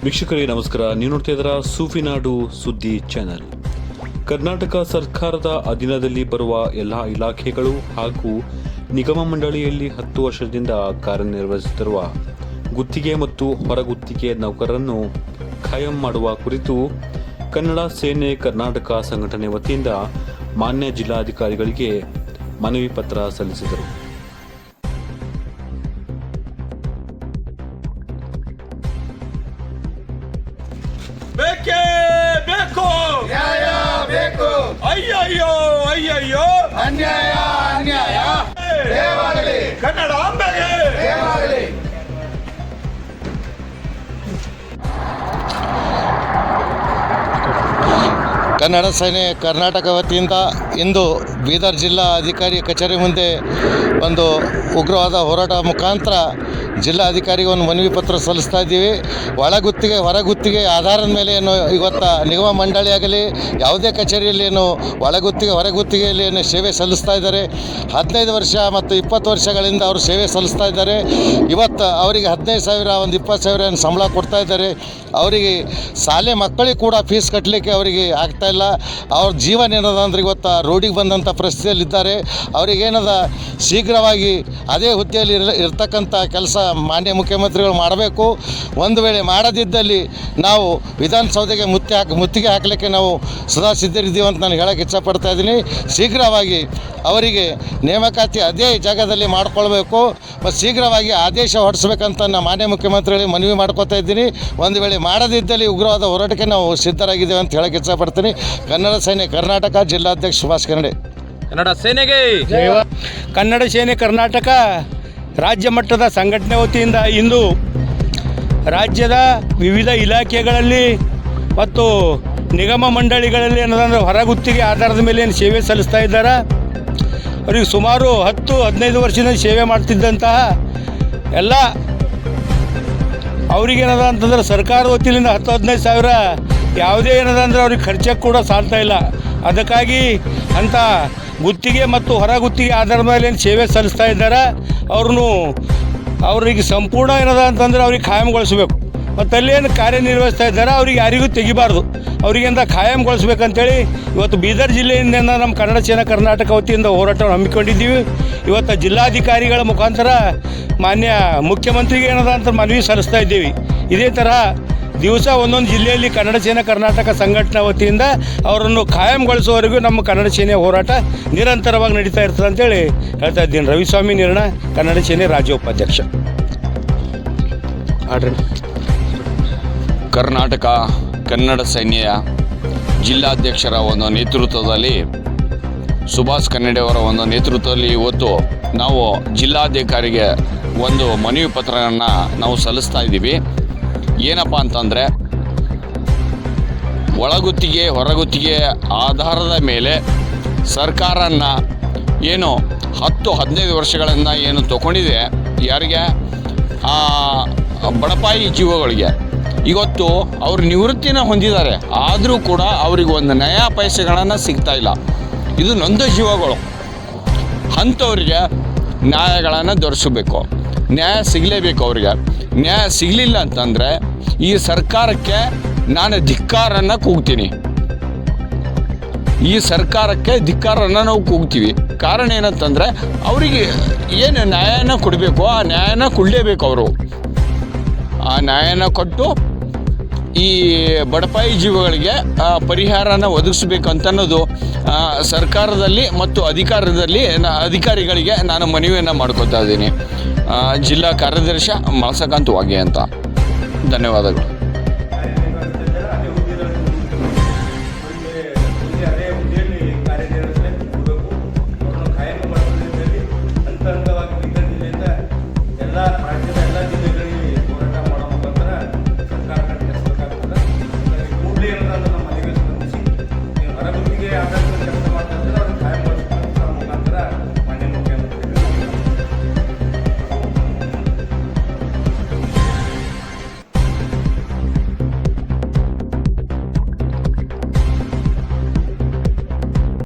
ವೀಕ್ಷಕರೇ ನಮಸ್ಕಾರ. ನೀವು ನೋಡ್ತಾ ಇದ್ದೀರಾ ಸೂಫಿನಾಡು ಸುದ್ದಿ ಚಾನೆಲ್. ಕರ್ನಾಟಕ ಸರ್ಕಾರದ ಅಧೀನದಲ್ಲಿ ಬರುವ ಎಲ್ಲ ಇಲಾಖೆಗಳು ಹಾಗೂ ನಿಗಮ ಮಂಡಳಿಯಲ್ಲಿ 10 ವರ್ಷದಿಂದ ಕಾರ್ಯನಿರ್ವಹಿಸುತ್ತಿರುವ ಗುತ್ತಿಗೆ ಮತ್ತು ಹೊರಗುತ್ತಿಗೆ ನೌಕರರನ್ನು ಖಾಯಂ ಮಾಡುವ ಕುರಿತು ಕನ್ನಡ ಸೇನೆ ಕರ್ನಾಟಕ ಸಂಘಟನೆ ವತಿಯಿಂದ ಮಾನ್ಯ ಜಿಲ್ಲಾಧಿಕಾರಿಗಳಿಗೆ ಮನವಿ ಪತ್ರ ಸಲ್ಲಿಸಿದರು. ಬೇಕೇ ಬೇಕು, ನ್ಯಾಯ ಬೇಕು, ಅಯ್ಯಯ್ಯೋ ಅಯ್ಯಯ್ಯೋ ಅನ್ಯಾಯ ಅನ್ಯಾಯ ದೇವಾಗಲಿ, ಕನ್ನಡಾಂಬೆಗೆ ದೇವಾಗಲಿ. ಕನ್ನಡ ಸೇನೆ ಕರ್ನಾಟಕ ವತಿಯಿಂದ ಇಂದು ಬೀದರ್ ಜಿಲ್ಲಾ ಅಧಿಕಾರಿ ಕಚೇರಿ ಮುಂದೆ ಒಂದು ಉಗ್ರವಾದ ಹೋರಾಟ ಮುಖಾಂತರ ಜಿಲ್ಲಾಧಿಕಾರಿಗೆ ಒಂದು ಮನವಿ ಪತ್ರ ಸಲ್ಲಿಸ್ತಾ ಇದ್ದೀವಿ. ಒಳಗುತ್ತಿಗೆ ಹೊರಗುತ್ತಿಗೆ ಆಧಾರದ ಮೇಲೆ ಏನು ಇವತ್ತು ನಿಗಮ ಮಂಡಳಿ ಆಗಲಿ ಯಾವುದೇ ಕಚೇರಿಯಲ್ಲಿ ಏನು ಒಳಗುತ್ತಿಗೆ ಹೊರಗುತ್ತಿಗೆಯಲ್ಲಿ ಏನು ಸೇವೆ ಸಲ್ಲಿಸ್ತಾ ಇದ್ದಾರೆ. 15 ವರ್ಷ ಮತ್ತು 20 ವರ್ಷಗಳಿಂದ ಅವರು ಸೇವೆ ಸಲ್ಲಿಸ್ತಾ ಇದ್ದಾರೆ. ಇವತ್ತು ಅವರಿಗೆ 15,000 ಒಂದು 20,000 ಏನು ಸಂಬಳ ಕೊಡ್ತಾ ಇದ್ದಾರೆ. ಅವರಿಗೆ ಶಾಲೆ ಮಕ್ಕಳಿಗೆ ಕೂಡ ಫೀಸ್ ಕಟ್ಟಲಿಕ್ಕೆ ಅವರಿಗೆ ಆಗ್ತಾಯಿಲ್ಲ. ಅವ್ರ ಜೀವನ ಏನದ ಅಂದ್ರೆ ಇವತ್ತು ರೋಡಿಗೆ ಬಂದಂಥ ಪರಿಸ್ಥಿತಿಯಲ್ಲಿದ್ದಾರೆ. ಅವರಿಗೇನದ ಶೀಘ್ರವಾಗಿ ಅದೇ ಹುದ್ದೆಯಲ್ಲಿ ಇರ್ತಕ್ಕಂಥ ಕೆಲಸ ಮಾನ್ಯ ಮುಖ್ಯಮಂತ್ರಿಗಳು ಮಾಡಬೇಕು. ಒಂದು ವೇಳೆ ಮಾಡದಿದ್ದಲ್ಲಿ ನಾವು ವಿಧಾನಸೌಧೆಗೆ ಮುತ್ತಿಗೆ ಹಾಕಲಿಕ್ಕೆ ನಾವು ಸದಾ ಸಿದ್ಧರಿದ್ದೀವಿ ಅಂತ ನಾನು ಹೇಳೋಕ್ಕೆ ಇಚ್ಛಪಡ್ತಾ ಇದ್ದೀನಿ. ಶೀಘ್ರವಾಗಿ ಅವರಿಗೆ ನೇಮಕಾತಿ ಅದೇ ಜಾಗದಲ್ಲಿ ಮಾಡಿಕೊಳ್ಬೇಕು ಮತ್ತು ಶೀಘ್ರವಾಗಿ ಆದೇಶ ಹೊರಡಿಸ್ಬೇಕಂತ ನಾನು ಮಾನ್ಯ ಮುಖ್ಯಮಂತ್ರಿಗಳಿಗೆ ಮನವಿ ಮಾಡ್ಕೋತಾ ಇದ್ದೀನಿ. ಒಂದು ವೇಳೆ ಮಾಡದಿದ್ದಲ್ಲಿ ಉಗ್ರವಾದ ಹೋರಾಟಕ್ಕೆ ನಾವು ಸಿದ್ಧರಾಗಿದ್ದೇವೆ ಅಂತ ಹೇಳೋಕ್ಕೆ ಇಚ್ಛಪಡ್ತೀನಿ. ಕನ್ನಡ ಸೇನೆ ಕರ್ನಾಟಕ ಜಿಲ್ಲಾಧ್ಯಕ್ಷ ಸುಭಾಷ್ ಕನ್ನಡೆ. ಕನ್ನಡ ಸೇನೆಗೆ ಕನ್ನಡ ಸೇನೆ ಕರ್ನಾಟಕ ರಾಜ್ಯ ಮಟ್ಟದ ಸಂಘಟನೆ ವತಿಯಿಂದ ಇಂದು ರಾಜ್ಯದ ವಿವಿಧ ಇಲಾಖೆಗಳಲ್ಲಿ ಮತ್ತು ನಿಗಮ ಮಂಡಳಿಗಳಲ್ಲಿ ಏನದಂದ್ರೆ ಹೊರಗುತ್ತಿಗೆ ಆಧಾರದ ಮೇಲೆ ಏನು ಸೇವೆ ಸಲ್ಲಿಸ್ತಾ ಇದ್ದಾರೆ. ಅವರಿಗೆ ಸುಮಾರು 10-15 ವರ್ಷದಿಂದ ಸೇವೆ ಮಾಡ್ತಿದ್ದಂತಹ ಎಲ್ಲ ಅವ್ರಿಗೇನದ ಅಂತಂದ್ರೆ ಸರ್ಕಾರ ವತಿಯಿಂದ 10-15 ಸಾವಿರ ಯಾವುದೇ ಏನದ ಅಂದ್ರೆ ಅವ್ರಿಗೆ ಖರ್ಚಕ್ಕೆ ಕೂಡ ಸಾಲ್ತಾ ಇಲ್ಲ. ಅದಕ್ಕಾಗಿ ಅಂಥ ಗುತ್ತಿಗೆ ಮತ್ತು ಹೊರಗುತ್ತಿಗೆ ಆಧಾರದ ಮೇಲೆ ಏನು ಸೇವೆ ಸಲ್ಲಿಸ್ತಾ ಇದ್ದಾರೆ ಅವ್ರಿಗೆ ಸಂಪೂರ್ಣ ಏನದ ಅಂತಂದ್ರೆ ಅವ್ರಿಗೆ ಖಾಯಂಗೊಳಿಸ್ಬೇಕು. ಮತ್ತು ಅಲ್ಲೇನು ಕಾರ್ಯನಿರ್ವಹಿಸ್ತಾ ಇದ್ದಾರೆ ಅವ್ರಿಗೆ ಯಾರಿಗೂ ತೆಗಿಬಾರ್ದು, ಅವರಿಗೆಂದ ಖಾಯಂಗೊಳಿಸ್ಬೇಕಂತೇಳಿ ಇವತ್ತು ಬೀದರ್ ಜಿಲ್ಲೆಯಿಂದ ನಮ್ಮ ಕನ್ನಡ ಸೇನಾ ಕರ್ನಾಟಕ ವತಿಯಿಂದ ಹೋರಾಟವನ್ನು ಹಮ್ಮಿಕೊಂಡಿದ್ದೀವಿ. ಇವತ್ತು ಜಿಲ್ಲಾಧಿಕಾರಿಗಳ ಮುಖಾಂತರ ಮಾನ್ಯ ಮುಖ್ಯಮಂತ್ರಿಗೆ ಏನದ ಅಂತ ಮನವಿ ಸಲ್ಲಿಸ್ತಾ ಇದ್ದೀವಿ. ಇದೇ ಥರ ದಿವಸ ಒಂದೊಂದು ಜಿಲ್ಲೆಯಲ್ಲಿ ಕನ್ನಡ ಸೇನಾ ಕರ್ನಾಟಕ ಸಂಘಟನಾ ವತಿಯಿಂದ ಅವರನ್ನು ಖಾಯಂಗೊಳಿಸುವವರೆಗೂ ನಮ್ಮ ಕನ್ನಡ ಸೇನೆ ಹೋರಾಟ ನಿರಂತರವಾಗಿ ನಡೀತಾ ಇರ್ತದೆ ಅಂತೇಳಿ ಹೇಳ್ತಾ ಇದ್ದೀನಿ. ರವಿಸ್ವಾಮಿ ನಿರ್ಣ, ಕನ್ನಡ ಸೇನೆ ರಾಜ್ಯ ಉಪಾಧ್ಯಕ್ಷ. ಕರ್ನಾಟಕ ಕನ್ನಡ ಸೇನೆಯ ಜಿಲ್ಲಾಧ್ಯಕ್ಷರ ಒಂದು ನೇತೃತ್ವದಲ್ಲಿ ಸುಭಾಷ್ ಕನ್ನಡೆಯವರ ಒಂದು ನೇತೃತ್ವದಲ್ಲಿ ಇವತ್ತು ನಾವು ಜಿಲ್ಲಾಧಿಕಾರಿಗೆ ಒಂದು ಮನವಿ ಪತ್ರವನ್ನು ನಾವು ಸಲ್ಲಿಸ್ತಾ ಇದ್ದೀವಿ. ಏನಪ್ಪ ಅಂತಂದರೆ ಒಳಗುತ್ತಿಗೆ ಹೊರಗುತ್ತಿಗೆ ಆಧಾರದ ಮೇಲೆ ಸರ್ಕಾರನ ಏನು 10-15 ವರ್ಷಗಳನ್ನು ಏನು ತಗೊಂಡಿದೆ ಯಾರಿಗೆ ಬಡಪಾಯಿ ಜೀವಗಳಿಗೆ ಇವತ್ತು ಅವರು ನಿವೃತ್ತಿನ ಹೊಂದಿದ್ದಾರೆ. ಆದರೂ ಕೂಡ ಅವ್ರಿಗೆ ಒಂದು ನಯಾ ಪೈಸೆಗಳನ್ನು ಸಿಗ್ತಾ ಇಲ್ಲ. ಇದು ನೊಂದ ಜೀವಗಳು. ಅಂಥವ್ರಿಗೆ ನ್ಯಾಯಗಳನ್ನು ದೊರಕಿಸಬೇಕು, ನ್ಯಾಯ ಸಿಗಲೇಬೇಕು. ಅವ್ರಿಗೆ ನ್ಯಾಯ ಸಿಗಲಿಲ್ಲ ಅಂತಂದರೆ ಈ ಸರ್ಕಾರಕ್ಕೆ ನಾನು ಧಿಕ್ಕಾರನ್ನು ಕೂಗ್ತೀನಿ. ಈ ಸರ್ಕಾರಕ್ಕೆ ಧಿಕ್ಕಾರನ್ನು ನಾವು ಕೂಗ್ತೀವಿ. ಕಾರಣ ಏನಂತಂದರೆ ಅವರಿಗೆ ಏನು ನ್ಯಾಯನ ಕೊಡಬೇಕು ಆ ನ್ಯಾಯನ ಕೊಡಲೇಬೇಕು. ಅವರು ಆ ನ್ಯಾಯನ ಕೊಟ್ಟು ಈ ಬಡಪಾಯಿ ಜೀವಗಳಿಗೆ ಪರಿಹಾರನ ಒದಗಿಸ್ಬೇಕಂತನ್ನೋದು ಸರ್ಕಾರದಲ್ಲಿ ಮತ್ತು ಅಧಿಕಾರಿಗಳಿಗೆ ನಾನು ಮನವಿಯನ್ನು ಮಾಡ್ಕೊತಾ ಇದ್ದೀನಿ. ಜಿಲ್ಲಾ ಕಾರ್ಯದರ್ಶಿ ಮಳಸಕಾಂತ್ ವಾಗೆ ಅಂತ. ಧನ್ಯವಾದಗಳು. ಎಲ್ಲ